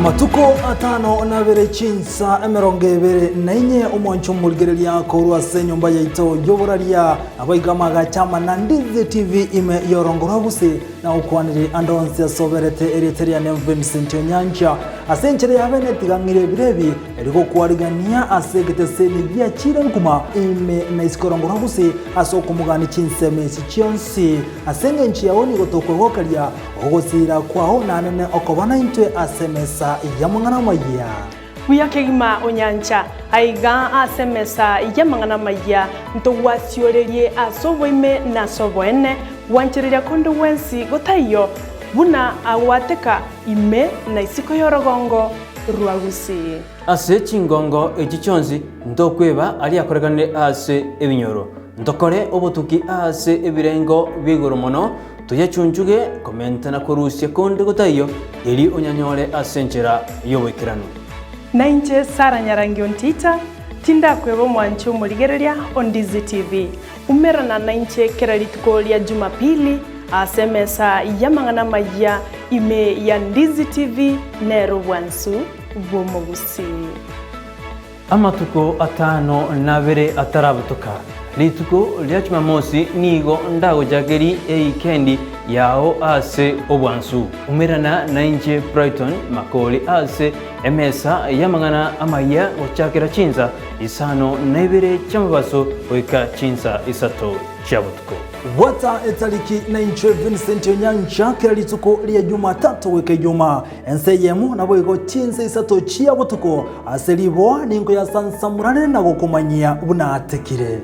Amatuko atano na bere chinsa emeronge bere nainye umwancho mulgerelia korwa se nyumba yaito yoboraria abaigamaga chama na Ndizi TV ime yorongora buse na ukwanire andonse asoberete eriteria ne Vincent Nyanja asenchere yabene tigangire birebi eriko kwarigania asegete seni bya chirenguma ime na iskorongora buse asokumugani chinseme chionsi asenge nchi yaoni gotokwe gokaria ogosira kwao nanene okobana intwe asemesa yamangana maya Wiyakegima Onyancha aiga asemesa yamangana maya ntogwasiorerie asoboime na soboene wanchiriria kondo wensi gotayo buna awateka ime na isiko yorogongo ruagusi ase chingongo echichonzi ndokweba ali akoregane ase ebinyoro ndokore obotuki ase ebirengo bigoro mono tuyachunjuge komenta na korusya konde gotayo eri onyanyore asenchera yobekirano nainche Sara Nyarangiontita tinda kwebo mwancho murigereria on Ndizi TV umerana nainche kerarituko lya Jumapili asemesa yamangana maya ime ya Ndizi TV nero bwansu bomogusi amatuko atano nabere atarabutoka rituko lya Jumamosi nigo ndago jageri eikendi yao ase obwansu umerana nainje Brighton makoli ase emesa yamangana amaya ochakera chinza isano nebere chamabaso oika chinza isato chabutuko wata etaliki na inche Vincent Nyanja kerarituko lya Jumatatu weke juma enseyemu nabo igo chinza isato chiabutuko aselibo ningo ya sansamurane na gokumanyia bunatekire